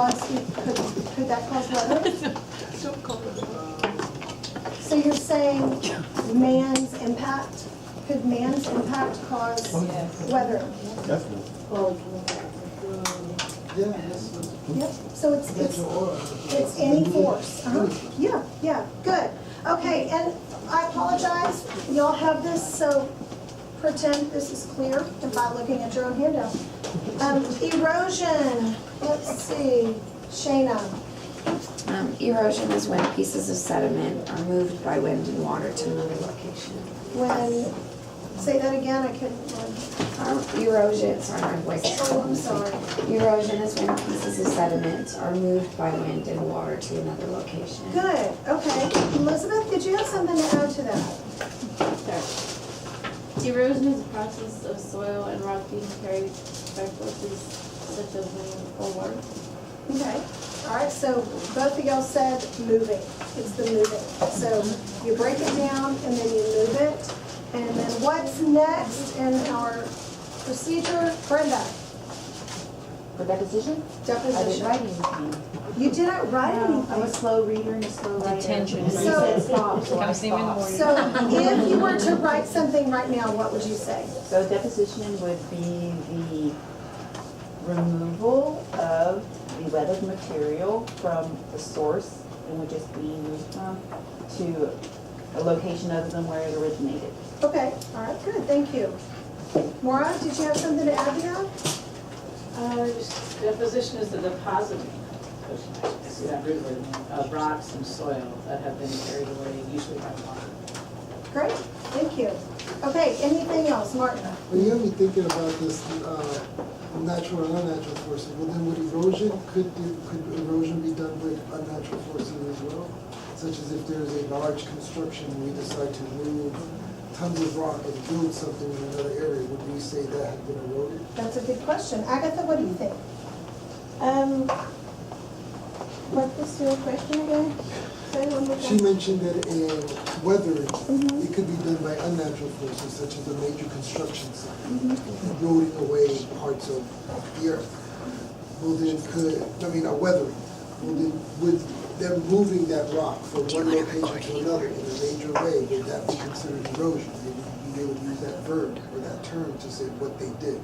Could that cause weather? So you're saying man's impact? Could man's impact cause weather? Definitely. Yep, so it's any force. Yeah, good. Okay, and I apologize, y'all have this, so pretend this is clear and by looking at your own handout. Erosion, let's see, Shayna. Erosion is when pieces of sediment are moved by wind and water to another location. When, say that again, I couldn't. Erosion, sorry, my voice is Oh, I'm sorry. Erosion is when pieces of sediment are moved by wind and water to another location. Good, okay. Elizabeth, did you have something to add to that? Erosion is a process of soil and rock being carried by forces such as wind or water. Okay, all right, so both of y'all said moving, it's the moving. So you break it down and then you move it. And then what's next in our procedure? Brenda, For deposition? I didn't deposition. write anything. You didn't write I'm a anything. slow reader and a slow writer. Detention. And you So- said stop, so I Comes in the stopped. morning. So if you were to write something right now, what would you say? So deposition would be the removal of the weathered material from the source in which it's being moved from to a location other than where it originated. Okay, all right, good, thank you. Maura, did you have something to add to that? Deposition is the depositing of rocks and soil that have been carried away, usually by water. Great, thank you. Okay, anything else, Martin? Well, you have me thinking about this natural and unnatural forces. Well, then with erosion, could erosion be done with unnatural forces as well? Such as if there's a large construction, we decide to move tons of rock and build something in another area, would we say that had been eroded? That's a good question. Agatha, what do you think? What was your question again? Say it one more She time. mentioned that in weathering, it could be done by unnatural forces such as a major construction site, eroding away parts of the earth. Well then weathering, well then would them moving that rock from one location to another in a major way, would that be considered erosion? Maybe you'd be able to use that verb or that term to say what they did.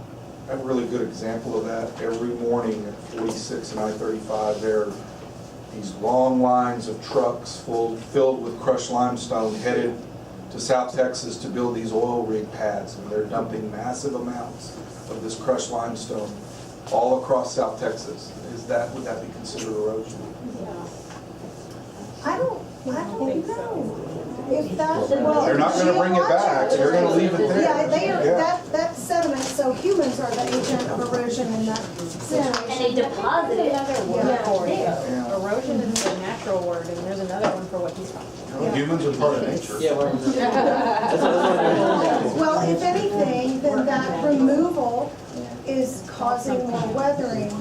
I have a really good example of that. Every morning at 46 and I-35, there are these long lines of trucks filled with crushed limestone headed to South Texas to build these oil rig pads. And they're dumping massive amounts of this crushed limestone all across South Texas. Would that be considered erosion? I don't know. If that, well. They're not gonna bring it back. They're gonna leave it there. Yeah, they are, Yeah. that's sediment, so humans are the agent of erosion in that situation. And they deposit it. Another word Yeah. for it. Yeah. Erosion is the natural word, and there's another one for what he's talking about. Humans are part of nature. Well, if anything, then that removal is causing more weathering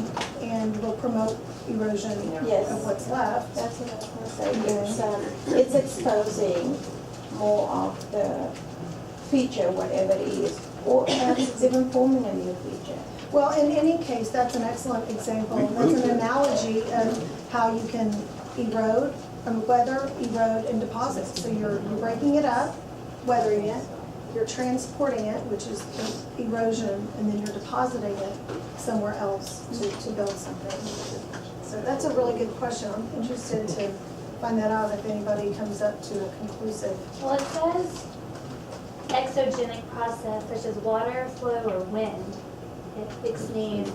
and will promote erosion Yes. of what's left. That's what I was gonna say. It's exposing more of the feature, whatever it is, or else it's even forming a new feature. Well, in any case, that's an excellent example. That's an analogy of how you can weather, erode, and deposit. So you're breaking it up, weathering it, you're transporting it, which is erosion, and then you're depositing it somewhere else to build something. So that's a really good question. I'm interested to find that out if anybody comes up to a conclusive. Well, it says exogenic process such as water, flow, or wind. It exceeds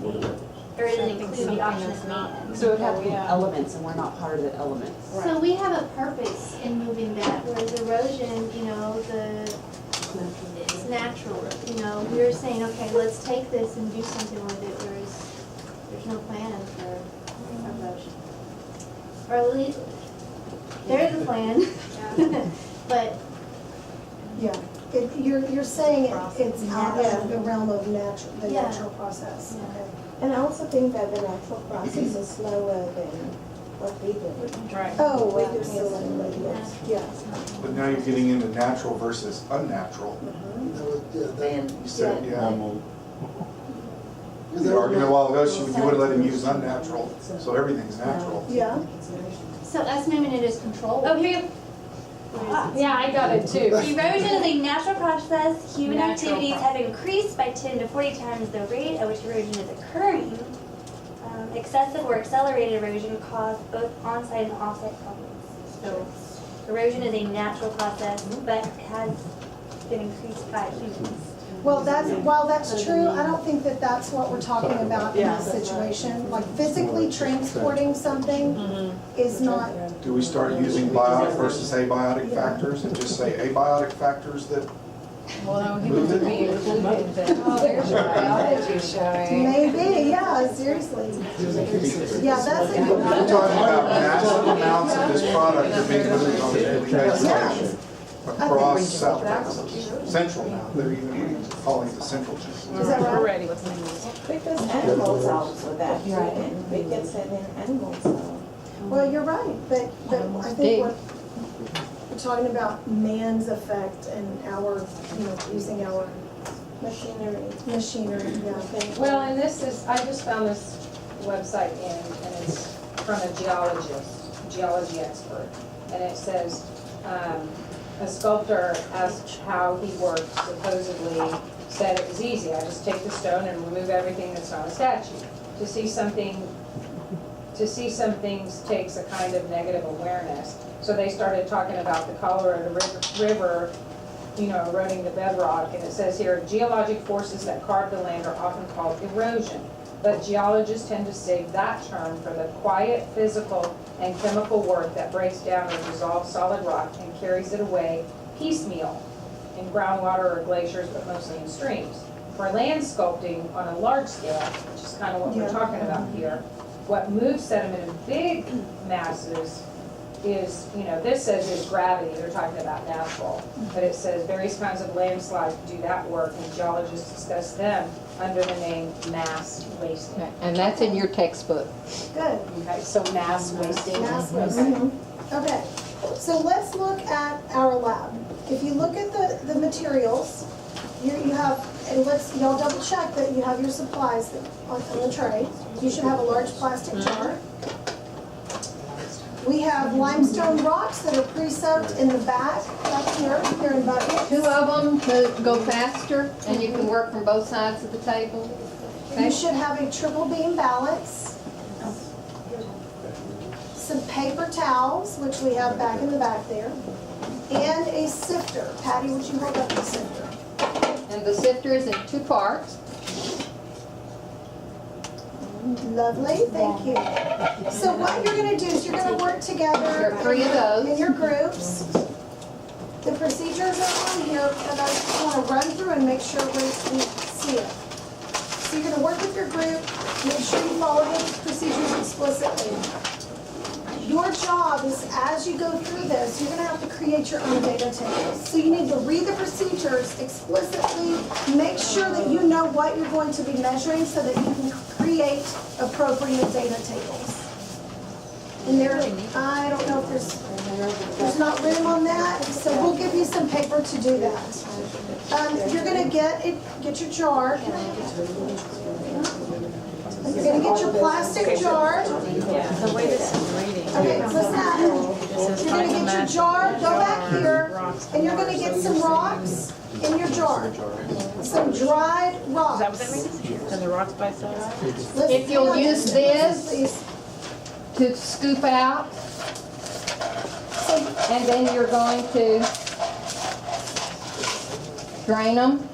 or it doesn't include the option of man. So it would have to be elements, and we're not part of the elements. So we have a purpose in moving that, whereas erosion, it's natural. We're saying, okay, let's take this and do something with it, whereas there's no plan for erosion. Or at least, there is a plan, but Yeah, you're saying it's out of the realm of the Yeah. natural process. Yeah. Okay. And I also think that the natural process is slower than what we do. Right. Oh, We wait, do something yeah. But now you're getting into natural versus unnatural. You know, yeah, that, You said, yeah. The argument a while ago, you would have let him use unnatural, so everything's natural. Yeah. So estimated is controlled. Oh, here you go. Yeah, I got it too. Erosion is a natural process. Human Natural activities have increased by 10 to 40 times the rate at which erosion is occurring. Excessive or accelerated erosion cause both on-site and off-site problems. So erosion is a natural process, but it has been increased by humans. Well, while that's true, I don't think that that's what we're talking about in this situation. Like physically transporting something is not, Do we start using biotic versus abiotic factors and just say abiotic factors that Well, no, he would be included then. Oh, there's your biology showing. maybe, yeah, seriously. Yeah, that's a good we're talking about massive amounts of this product that are being moved on a daily basis across South Texas, Central now, they're even calling it the Central Texas. Is that We're right? ready, what's the name? Because animals also that, and we can send in animals, so. Well, you're right, but I think we're talking about man's effect and our, using our Machinery. machinery, yeah. Well, and this is, I just found this website and it's from a geology expert. And it says, a sculptor asked how he worked, supposedly said it was easy. I just take the stone and remove everything that's not a statue. To see some things takes a kind of negative awareness. So they started talking about the Colorado River, eroding the bedrock. And it says here, geologic forces that carve the land are often called erosion. But geologists tend to save that term for the quiet physical and chemical work that breaks down or dissolves solid rock and carries it away piecemeal in groundwater or glaciers, but mostly in streams. For land sculpting on a large scale, which is kind of what we're talking about here, what moves sediment in big masses is, this says is gravity, they're talking about natural, but it says various kinds of landslides do that work, and geologists discuss them under the name mass wasting. And that's in your textbook. Good. Okay, so mass wasting. Mass wasting. Okay, so let's look at our lab. If you look at the materials, you have, and y'all double check that you have your supplies on the tray. You should have a large plastic jar. We have limestone rocks that are pre-soaked in the back, up here, they're in buckets. 2 of them to go faster, and you can work from both sides of the table. You should have a triple beam balance. Some paper towels, which we have back in the back there. And a sifter. Patty, would you hold up the sifter? And the sifter is in 2 parts. Lovely, thank you. So what you're gonna do is you're gonna work together. There are 3 of those. In your groups. The procedures are on here, but I just wanna run through and make sure we see it. So you're gonna work with your group, make sure you follow the procedures explicitly. Your job is, as you go through this, you're gonna have to create your own data tables. So you need to read the procedures explicitly, make sure that you know what you're going to be measuring so that you can create appropriate data tables. And there, I don't know if there's not room on that, so we'll give you some paper to do that. You're gonna get your jar. You're gonna get your plastic jar. The way this is reading. Okay, listen up. You're gonna get your jar, go back here, and you're gonna get some rocks in your jar. Some dried rocks. Is that what that means? And the rocks by size? Listen, If you'll hang on use just- this- please. To scoop out, So, and then you're going to drain them,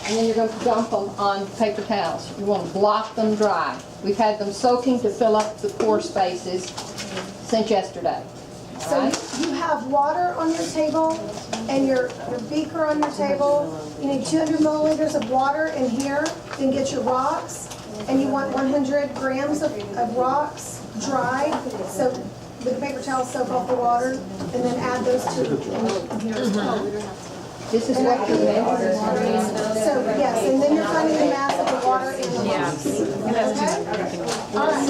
and then you're going to dump them on paper towels. You want to block them dry. We've had them soaking to fill up the pore spaces since yesterday. All so right? you have water on your table and your beaker on your table. You need 200 milliliters of water in here. Then get your rocks, and you want 100 grams of rocks dried. So with a paper towel, soak off the water, and then add those to in here as well. This is what you're measuring. So, yes, and then you're finding the mass of the water in the Yeah. rocks. Okay. All right.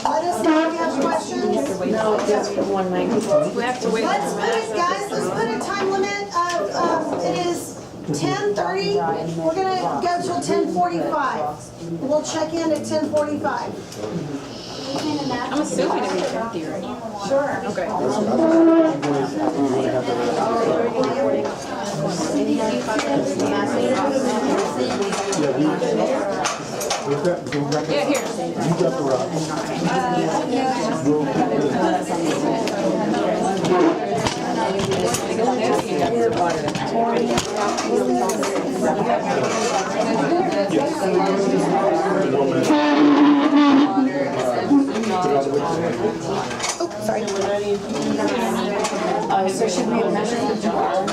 Let us know if you have questions. No, just for 190. We have to wait. Let's put it, guys, let's put a time limit of, it is 10:30, we're gonna go till 10:45. We'll check in at 10:45. I'm assuming it'll be 50, right? Sure. Okay. Yeah, here. So should we measure the jar?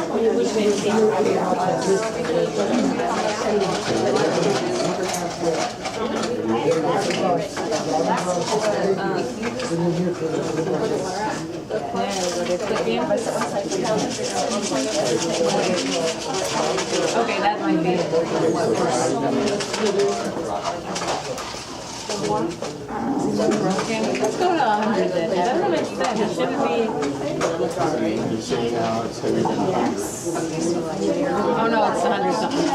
Okay, that might be it. Let's go to 100 then. That doesn't make sense. It shouldn't be. Oh no, it's 100 something.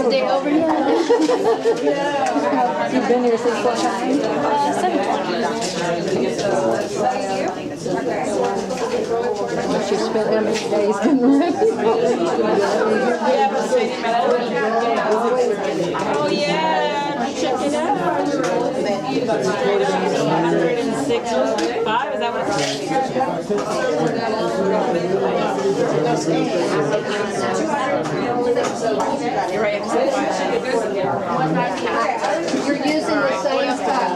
Stay over here. You've been here 6 times? She spent how many days getting ready? Oh yeah, check it out. 106, 5, is that what it's? You're right, You're using the same cup.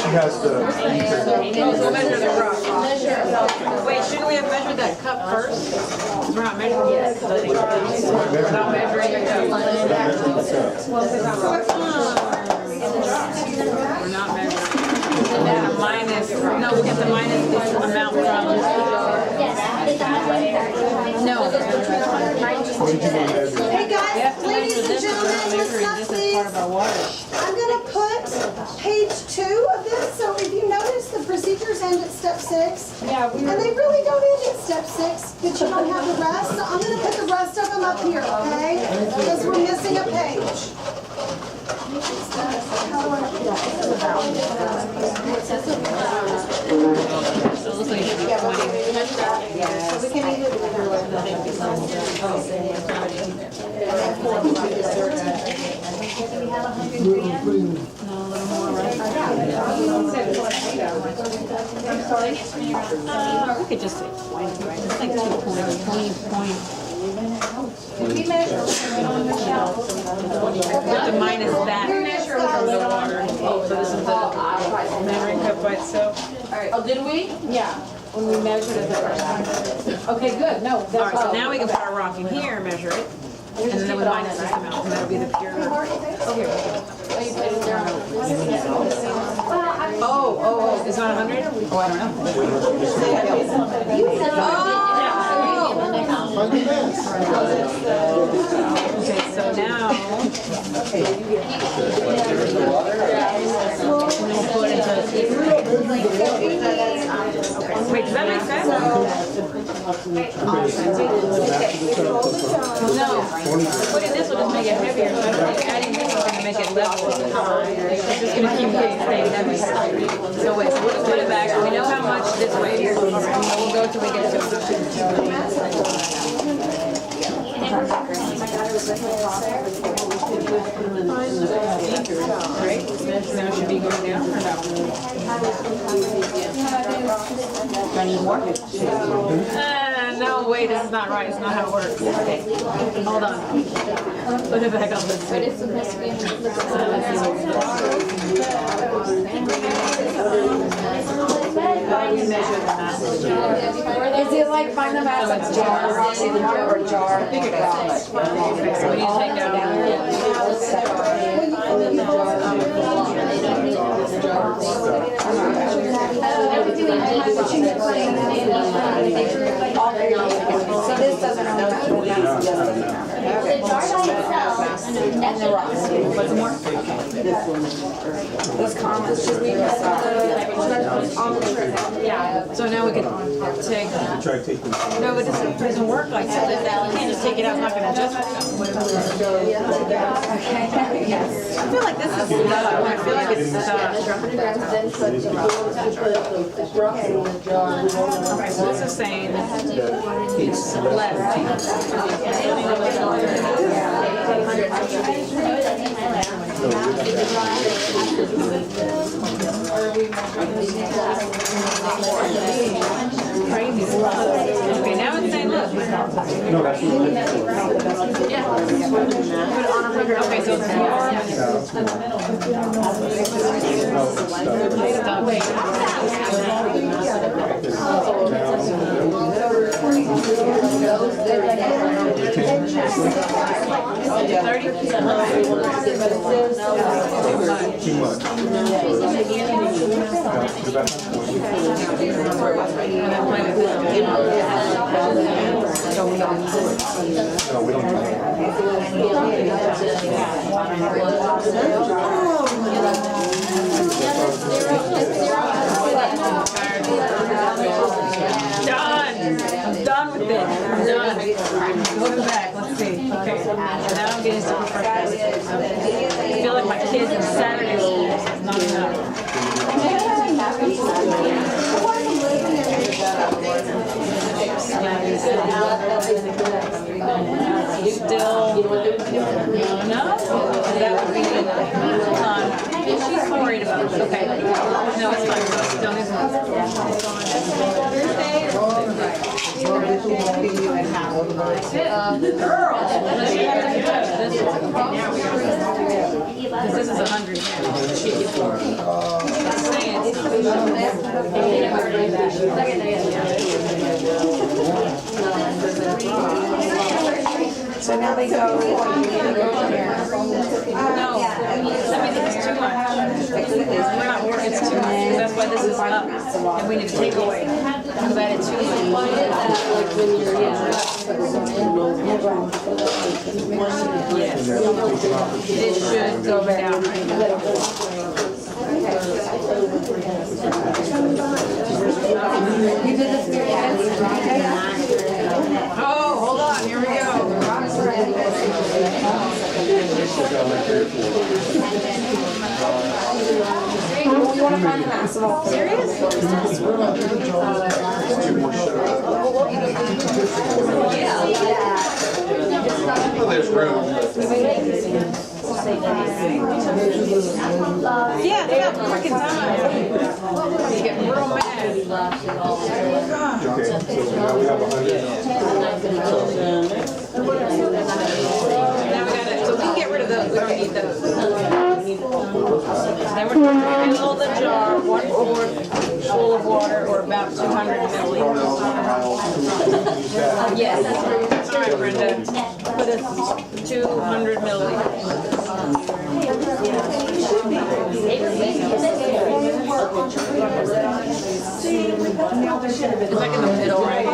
She has the. We'll measure the rock. Wait, shouldn't we have measured that cup first? Because we're not measuring yet. We're not measuring the cup. We're not measuring. The minus, no, we get the minus this amount from. No. Hey guys, ladies and gentlemen, listen up please. I'm gonna put page 2 of this, so if you notice, the procedures end at step 6. Yeah, And they really don't end at step 6, but you don't have the rest, so I'm gonna put the rest of them up here, okay? Because we're missing a page. How do I do that? So it looks like it should be 20. So we can either do We could just say 20, right? It's like 20 we measure on the shelf. to minus that from the water. So this is the measuring cup by itself. Oh, did we? Yeah, when we measured it the first time. Okay, good, no, that's All right, so now we can put our rock in here and measure it. And then we minus this amount, and that'll be the pure. Oh, here. Oh, it's not 100? Oh, I don't know. Okay, so now. We'll put it into. Wait, does that make sense? Well, no. Putting this will just make it heavier, so I don't think adding this is gonna make it level. It's just gonna keep it staying heavy. So wait, so we'll put it back, so we know how much this weighs. And we'll go till we get to 100. Right? Now it should be going down or no? Do I need more? No, wait, this is not right. It's not how it works. Okay, hold on. Put it back on this way. Is it like find them as a jar, or jar? So we need to take out. So this doesn't only matter. The jar by itself And the rocks. Those comments should be on the trip. Yeah, so now we can take, no, it doesn't work like that. You can't just take it out, it's not gonna adjust itself. Okay, yes. I feel like this is stuck, I feel like it's stuck. Okay, so this is saying it's left. Crazy. Okay, now it's saying look. Yeah. Put it on 100. Okay, so it's more. Too much. Done. I'm done with this. I'm done. Moving back. Let's see. Okay. Now I'm getting super frustrated. I feel like my kids in Saturday school is not enough. Still no? That would be hold on. She's worried about it. Okay. No, it's fine. Don't this is 100 So now they go here. No, I mean, it's too much. We're not working, it's too much. That's why this is up. And we need to take away. We've added too much. Yes. It should go down Oh, hold on, here we go. You want to find the maximum? Serious? Well, there's room. Yeah, they got freaking time. You get real mad. Okay, so now we have 100. Now we gotta, so we can get rid of those, we don't need those. Then we're gonna fill the jar, 1/4 full of water, or about 200 milliliters. Yes. All right, Brenda, put a 200 milliliters. It's like in the middle, right?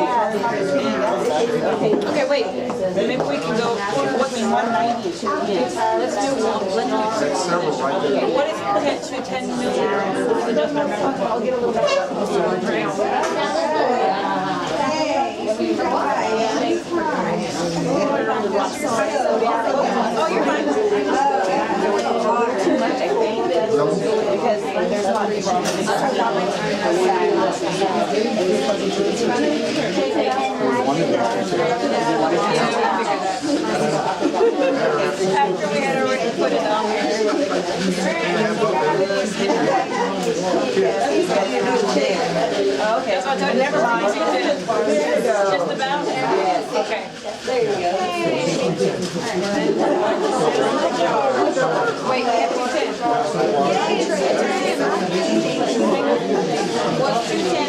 Okay, wait, maybe we can go, what's 190? Let's do one, let's do Several right there. what if we get to 10 milliliters? Just remember, I'll get a little Oh, you're fine. Too much, I think. Because there's not after we had already put it on there. Okay, so I never mind. Just about? Okay. There you go. Wait, we have 210. What's 210?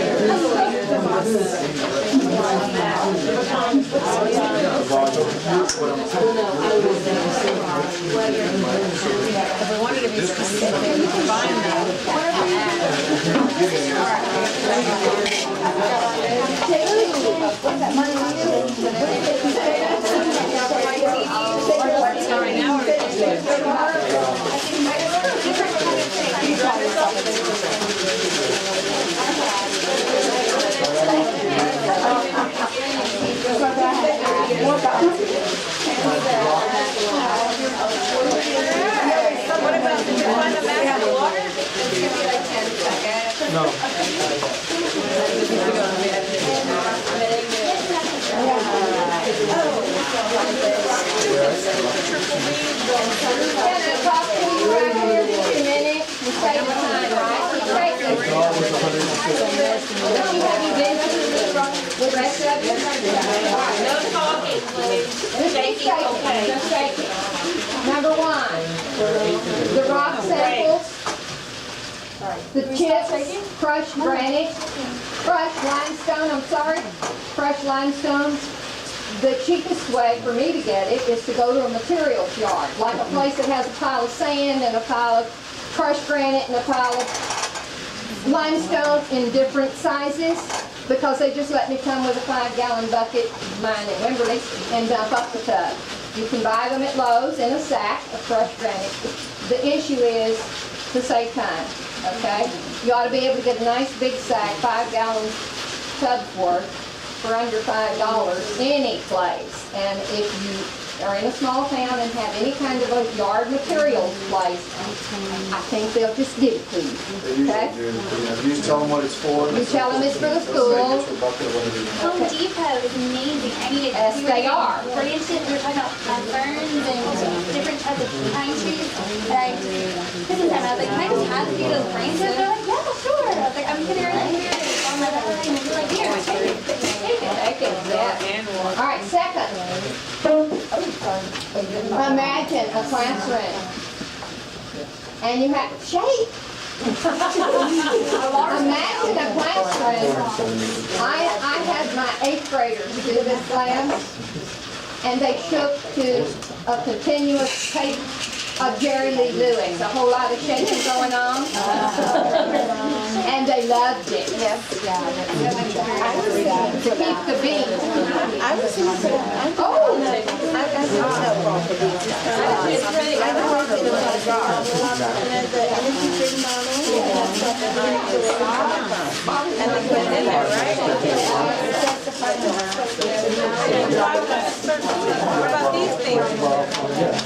If we wanted to be specific, we can find that. Sorry, now we're Can I talk to you right here just a minute? You say the time, right? Tracy, It's always 150. have you been to the rest of you? No talking, please. Shaking, okay, just shaking. Number one, the rock samples, the chips, crushed granite, crushed limestone, crushed limestone. The cheapest way for me to get it is to go to a materials yard, like a place that has a pile of sand and a pile of crushed granite and a pile of limestone in different sizes, because they just let me come with a 5-gallon bucket, mine at Wimberley, and dump up the tub. You can buy them at Lowe's in a sack of crushed granite. The issue is to save time, okay? You ought to be able to get a nice big sack, 5-gallon tub's worth, for under $5 any place. And if you are in a small town and have any kind of a yard materials place, I think they'll just give it to you, They okay? usually do. You just tell them what it's for. You tell them it's for the school. They'll say it's for bucket or whatever you want. Home Depot is amazing. I mean, Yes, they are. For instance, we were talking about ferns and different types of pine trees. And this is time, I was like, can I just have a few of those branches? They're like, yeah, sure. I was like, I'm gonna right here on my line. And they're like, here, take it. Take it, yeah. All right, second. Imagine a classroom. And you have, shake. Imagine a classroom. I had my 8th graders do this class, and they shook to a continuous tape of Jerry Lee Lewis, a whole lot of shaking going on. And they loved it. Yes. To keep the beat. I was in the, Oh, I worked in the jar. And then the energy drink bottle, and that's what and they put it in there, right? What about these things?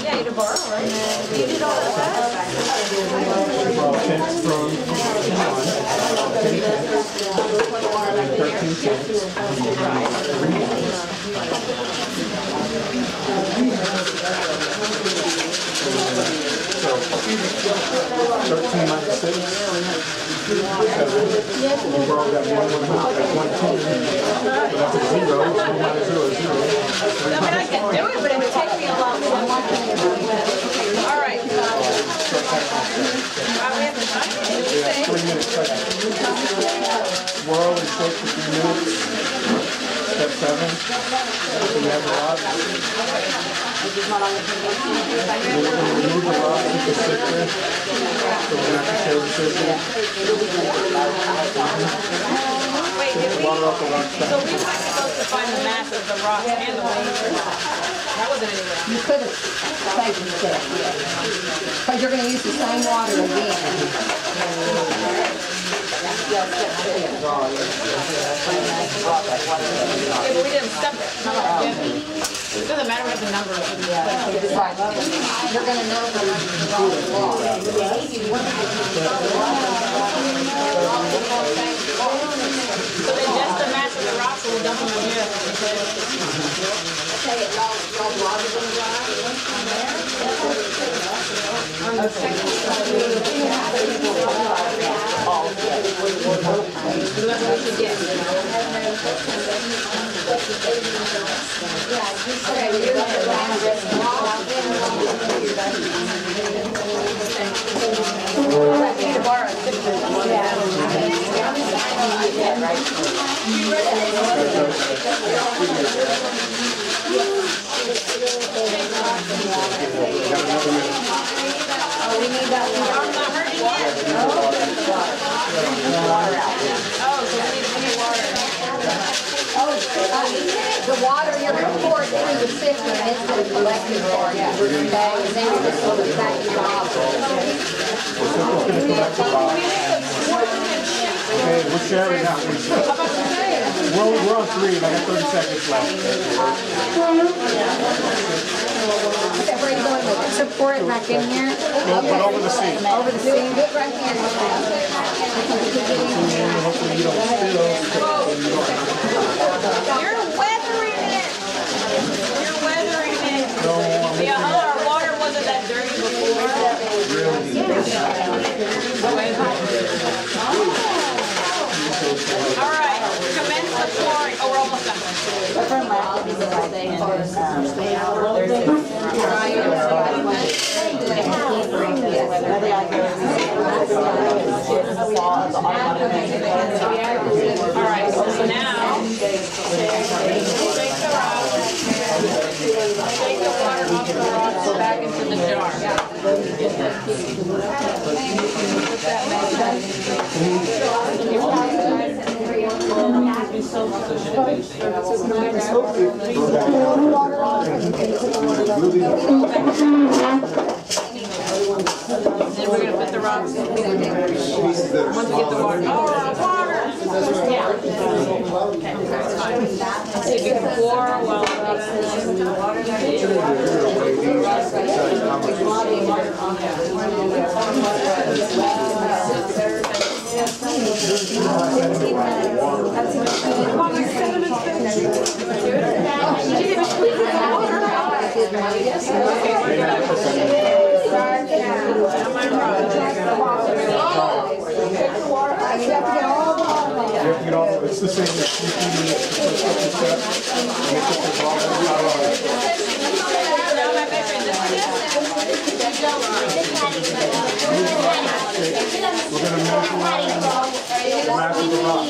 Yeah, you can borrow, right? You did all that So, 13 minus 6. You borrow that 1, 1, that's 1, 2. So that's a 0. 2 minus 0 is 0. I mean, I can do it, but it would take me a long time. All right. We have to time it. Yeah, 3 minutes second. Whirl and shake for 3 minutes. Step 7. So you have the rod. We're going to remove the rod with the sticker. So we're going to have to tear the sticker. Wait, did we? Water off the rock So we were supposed to find the mass of the rocks and the waves or not? That wasn't anywhere. you could have taken the test, because you're going to use the same water again. Yeah, but we didn't step it. It doesn't matter what the number is. Right. You're going to know how much the water was. So then just the mass of the rocks will dump them in here. Okay, y'all water them So that's what we should get. We need that water. I'm not hurting yet. Oh, so we need to get water. The water you're going to pour it through the system, and it's going to collect it for you. Okay, and then you're just going to back in your bottle. Okay, we're sharing now. We're on 3, and I got 30 seconds left. Okay, where are you going with it? So pour it back in here? No, but over the sink. Over the sink? Do it right here. Hopefully you don't spill. You're weathering it. You're weathering it. No, Yeah, our water wasn't that dirty before. All right, commence the pouring. Oh, we're almost done. All right, so now take the rock, take the water off the rocks back into the jar. Then we're gonna put the rocks in. Once we get the water. Oh, water! Yeah. Okay, that's fine. See if you can pour while It's the same as 15 minutes to put the steps. And it took the water out of it. We're going to measure the rock.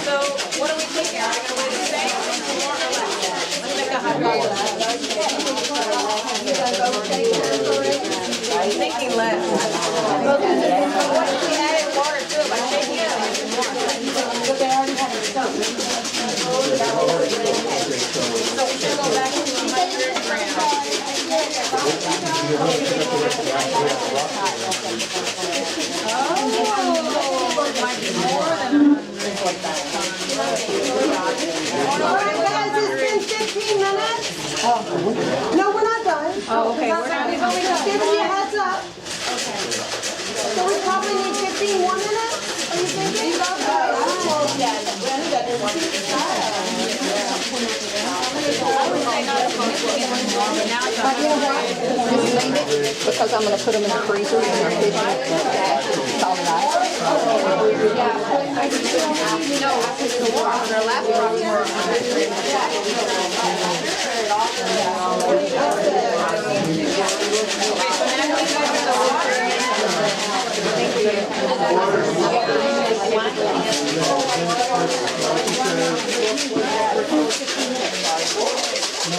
So, what are we thinking? Are we gonna wait the same or more or less? Let's make a hot water. I'm thinking less. What if we added water to it by shaking it? But they already had it stuck. So we should go back to 100 grams. Might be more than 100. All right, guys, it's been 15 minutes. No, we're not done. Oh, okay, we're not even Just giving you a heads up. So we probably need 15 more minutes, are you thinking? Because I'm gonna put them in the freezer and they're fishing. All night. No, because the water, their last rocks were 100.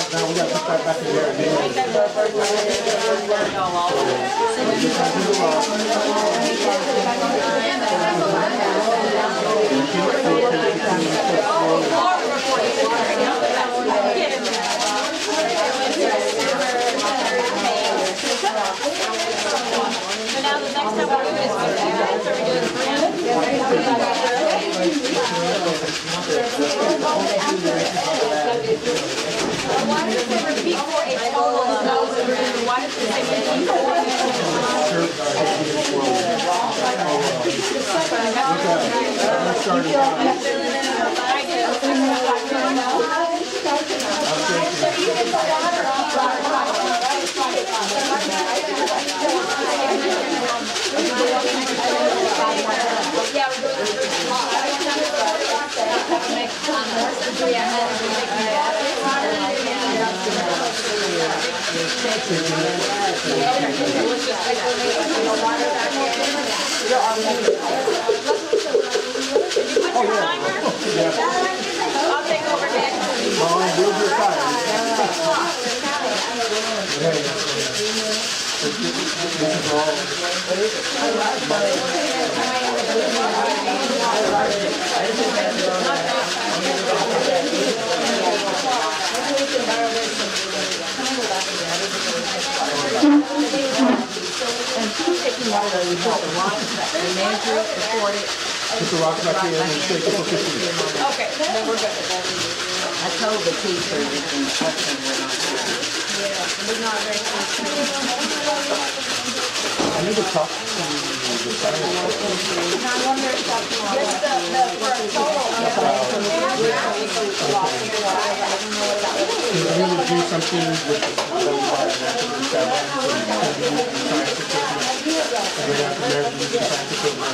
Now we got to put that back in there. So now the next time we're doing is 15 minutes, or we doing 3? Why does it say repeat for a total of those? Why does it say repeat for? I'll take over Put the rocks back in and shake it for 15 minutes. Okay, then we're good. I told the teacher that the instructions were not I need to talk to the science. Can we really do something with the natural challenge and science equipment? And then after that, we use the science equipment,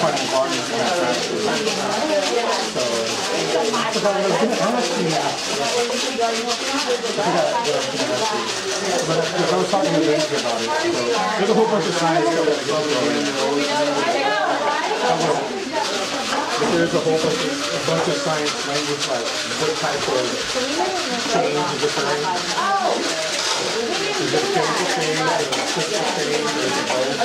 find the garden, and transfer it. So, but I was gonna ask you, I forgot what I was gonna ask you. But I was talking to Benji about it, so there's a whole bunch of science stuff that goes on. But there's a bunch of science language, like what type of change is occurring. Is it a chemical change, or a physical change, or is it both?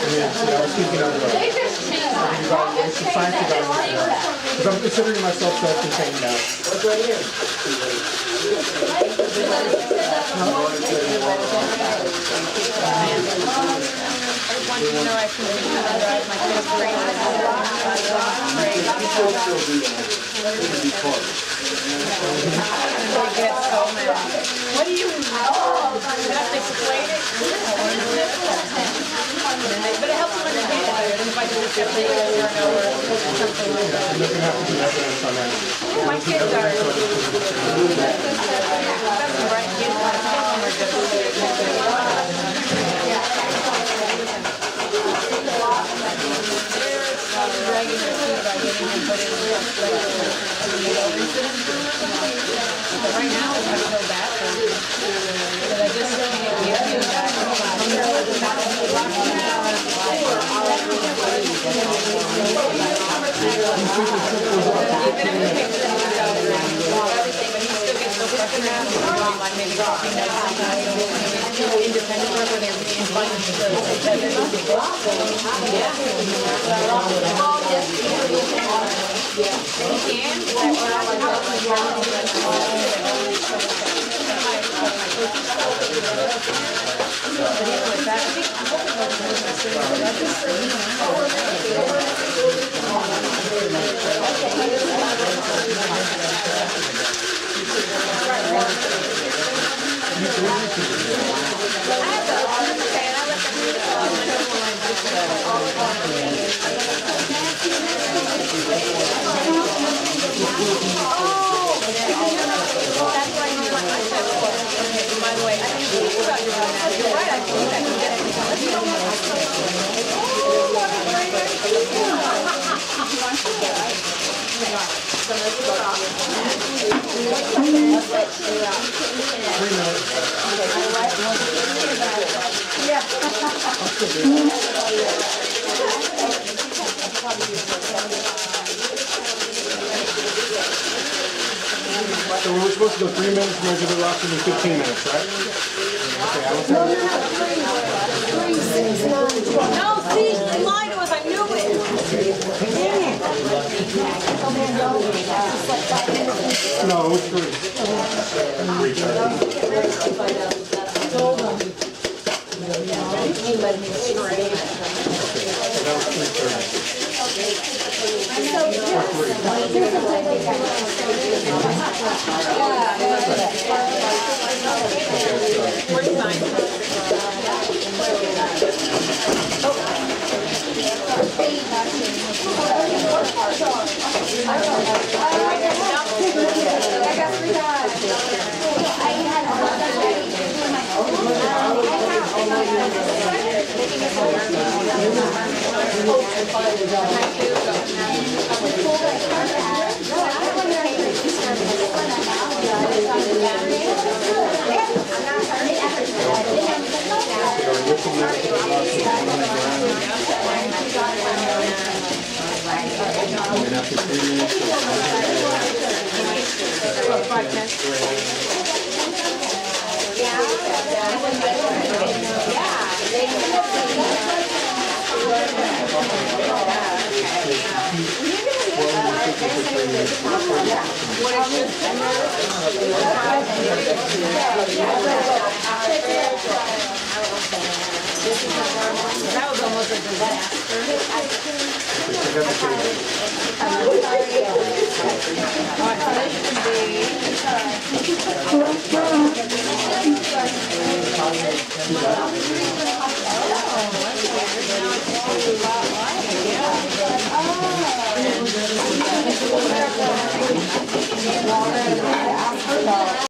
And then, I was thinking of some science evaluation. Because I'm considering myself self-contained now. What's right here? What do you know? You have to explain it. But it helps them understand it better than if I just kept saying it over and over or something like that. I'm looking at the evidence on that. My kids are. That's right. Kids are dragging their feet by getting him put in but right now, I feel bad for him. Because I just can't give him that. Even if we pick the out everything, but he still gets so frustrated. Like maybe talking to independent work where they're being funny So we're supposed to go 3 minutes, measure the rocks, and then 15 minutes, right? Okay, I was No, see, you lied to us, I knew it. No, it was 3. And after 3 minutes, That was almost a disaster.